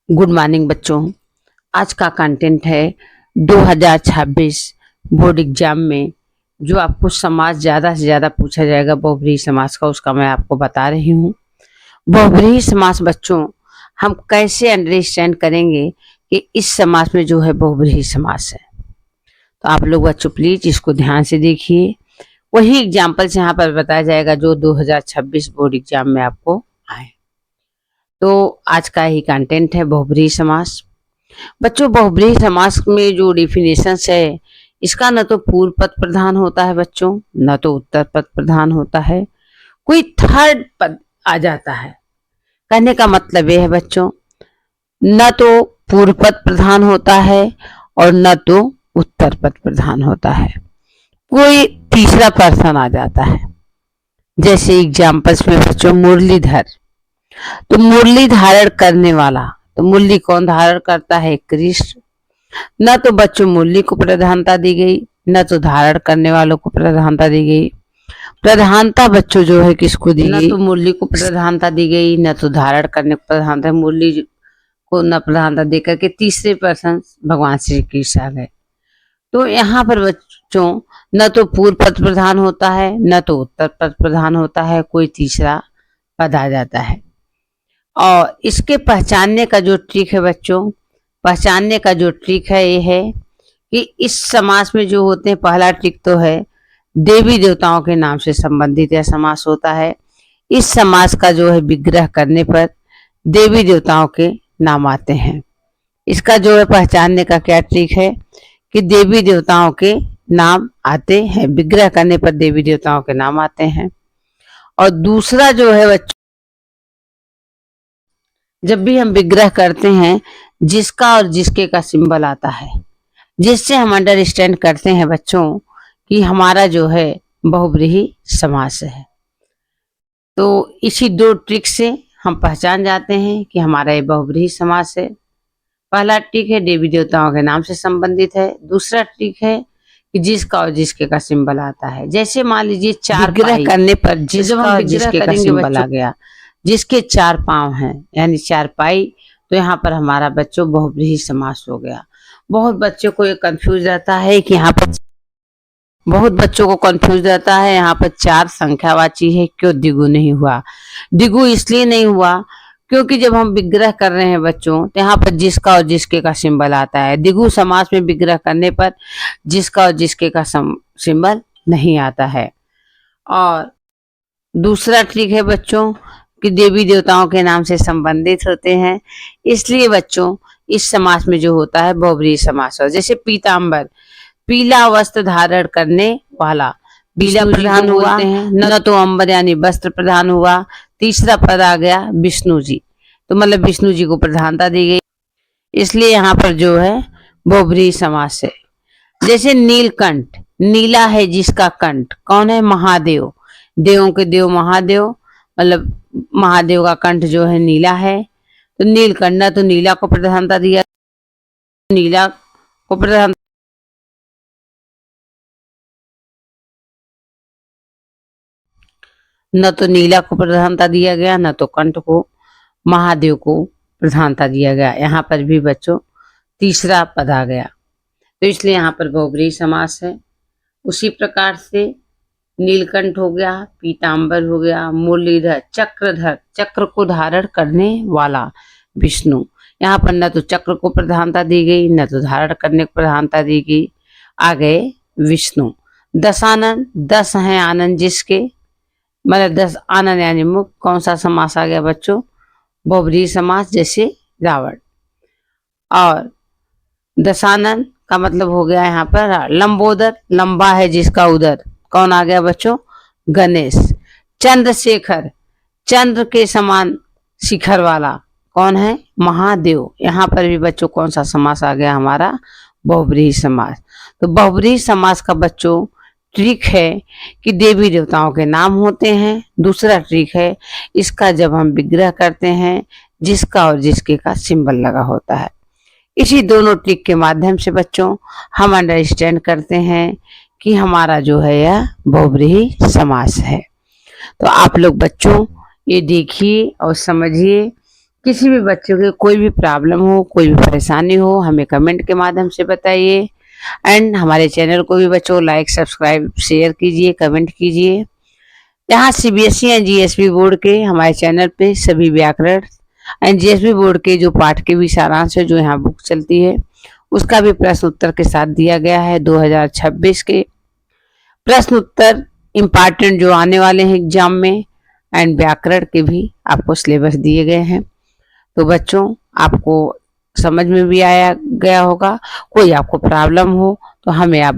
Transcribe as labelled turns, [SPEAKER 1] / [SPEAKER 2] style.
[SPEAKER 1] Good morning बच्चों। आज का कंटेंट है 2026 बोर्ड एग्जाम में जो आपको समास ज़्यादा से ज़्यादा पूछा जाएगा बहुब्रीहि समास का, उसका मैं आपको बता रही हूँ। बहुब्रीहि समास बच्चों हम कैसे अंडरस्टैंड करेंगे कि इस समास में जो है बहुब्रीहि समास है। तो आप लोग बच्चों प्लीज इसको ध्यान से देखिए। वही एग्जाम्पल्स यहाँ पर बताया जाएगा जो 2026 बोर्ड एग्जाम में आपको आए। तो आज का ही कंटेंट है बहुब्रीहि समास। बच्चों बहुब्रीहि समास में जो डेफिनेशंस है, इसका न तो पूर्व पद प्रधान होता है बच्चों, न तो उत्तर पद प्रधान होता है, कोई थर्ड पद आ जाता है। कहने का मतलब यह है बच्चों, न तो पूर्व पद प्रधान होता है और न तो उत्तर पद प्रधान होता है, कोई तीसरा पर्सन आ जाता है। जैसे एग्जाम्पल्स में बच्चों मुरलीधर, तो मुरली धारण करने वाला, तो मुरली कौन धारण करता है? कृष्ण। न तो बच्चों मुरली को प्रधानता दी गई, न तो धारण करने वालों को प्रधानता दी गई। प्रधानता बच्चों जो है किसको दी गई? न तो मुरली को प्रधानता दी गई, न तो धारण करने को प्रधानता। मुरली को न प्रधानता देकर के तीसरे पर्सन भगवान श्री कृष्ण आ गए। तो यहाँ पर बच्चों न तो पूर्व पद प्रधान होता है, न तो उत्तर पद प्रधान होता है, कोई तीसरा पद आ जाता है। और इसके पहचानने का जो ट्रिक है बच्चों, पहचानने का जो ट्रिक है ये है कि इस समास में जो होते हैं, पहला ट्रिक तो है देवी देवताओं के नाम से संबंधित यह समास होता है। इस समास का जो है विग्रह करने पर देवी देवताओं के नाम आते हैं। इसका जो है पहचानने का क्या ट्रिक है कि देवी देवताओं के नाम आते हैं, विग्रह करने पर देवी देवताओं के नाम आते हैं। और दूसरा जो है बच्चों, जब भी हम विग्रह करते हैं जिसका और जिसके का सिंबल आता है, जिससे हम अंडरस्टैंड करते हैं बच्चों कि हमारा जो है बहुब्रीहि समास है। तो इसी दो ट्रिक से हम पहचान जाते हैं कि हमारा ये बहुब्रीहि समास है। पहला ट्रिक है देवी देवताओं के नाम से संबंधित है। दूसरा ट्रिक है कि जिसका और जिसके का सिंबल आता है। जैसे मान लीजिए चार विग्रह करने पर जिसका और जिसके का सिंबल आ गया, जिसके चार पांव हैं यानी चारपाई, तो यहाँ पर हमारा बच्चों बहुब्रीहि समास हो गया। बहुत बच्चों को ये कंफ्यूज रहता है कि यहाँ पर यहाँ पर चार संख्यावाची है, क्यों द्विगु नहीं हुआ? द्विगु इसलिए नहीं हुआ क्योंकि जब हम विग्रह कर रहे हैं बच्चों, तो यहाँ पर जिसका और जिसके का सिंबल आता है। द्विगु समास में विग्रह करने पर जिसका और जिसके का सिंबल नहीं आता है। और दूसरा ट्रिक है बच्चों कि देवी देवताओं के नाम से संबंधित होते हैं, इसलिए बच्चों इस समास में जो होता है बहुब्रीहि समास हो। जैसे पीतांबर, पीला वस्त्र धारण करने वाला, पीला प्रधान हुआ, न तो अंबर यानी वस्त्र प्रधान हुआ। तीसरा पद आ गया विष्णु जी, तो मतलब विष्णु जी को प्रधानता दी गई, इसलिए यहाँ पर जो है बहुब्रीहि समास है। जैसे नीलकंठ, नीला है जिसका कंठ, कौन है? महादेव, देवों के देव महादेव, मतलब महादेव का कंठ जो है नीला है। तो नीलकंठ, न तो नीला को प्रधानता दिया, नीला को प्रधान न तो नीला को प्रधानता दिया गया, न तो कंठ को, महादेव को प्रधानता दिया गया। यहाँ पर भी बच्चों तीसरा पद आ गया, तो इसलिए यहाँ पर बहुब्रीहि समास है। उसी प्रकार से नीलकंठ हो गया, पीतांबर हो गया, मुरलीधर, चक्रधर, चक्र को धारण करने वाला विष्णु। यहाँ पर न तो चक्र को प्रधानता दी गई, न तो धारण करने को प्रधानता दी गई, आ गए विष्णु। दशानन, 10 हैं आनंद जिसके, मतलब 10 आनंद यानी मुख, कौन सा समास आ गया बच्चों? बहुब्रीहि समास। जैसे रावण। और दशानन का मतलब हो गया यहाँ पर लंबोदर, लंबा है जिसका उदर, कौन आ गया बच्चों? गणेश। चंद्रशेखर, चंद्र के समान शिखर वाला, कौन है? महादेव। यहाँ पर भी बच्चों कौन सा समास आ गया? हमारा बहुब्रीहि समास। तो बहुब्रीहि समास का बच्चों ट्रिक है कि देवी देवताओं के नाम होते हैं। दूसरा ट्रिक है इसका जब हम विग्रह करते हैं जिसका और जिसके का सिंबल लगा होता है। इसी दोनों ट्रिक के माध्यम से बच्चों हम अंडरस्टैंड करते हैं कि हमारा जो है यह बहुब्रीहि समास है। तो आप लोग बच्चों ये देखिए और समझिए किसी भी बच्चे के कोई भी प्रॉब्लम हो, कोई भी परेशानी हो, हमें कमेंट के माध्यम से बताइए। एंड हमारे चैनल को भी बच्चों लाइक, सब्सक्राइब, शेयर कीजिए, कमेंट कीजिए। यहाँ सीबीएसई एंड जीएसबी बोर्ड के हमारे चैनल पे सभी व्याकरण एंड जीएसबी बोर्ड के जो पाठ के भी सारांश है, जो यहाँ बुक चलती है, उसका भी प्रश्न उत्तर के साथ दिया गया है। 2026 के प्रश्न उत्तर इम्पॉर्टेंट जो आने वाले हैं एग्जाम में, एंड व्याकरण के भी आपको सिलेबस दिए गए हैं। तो बच्चों, आपको समझ में भी आया गया होगा। कोई आपको प्रॉब्लम हो तो हमें आप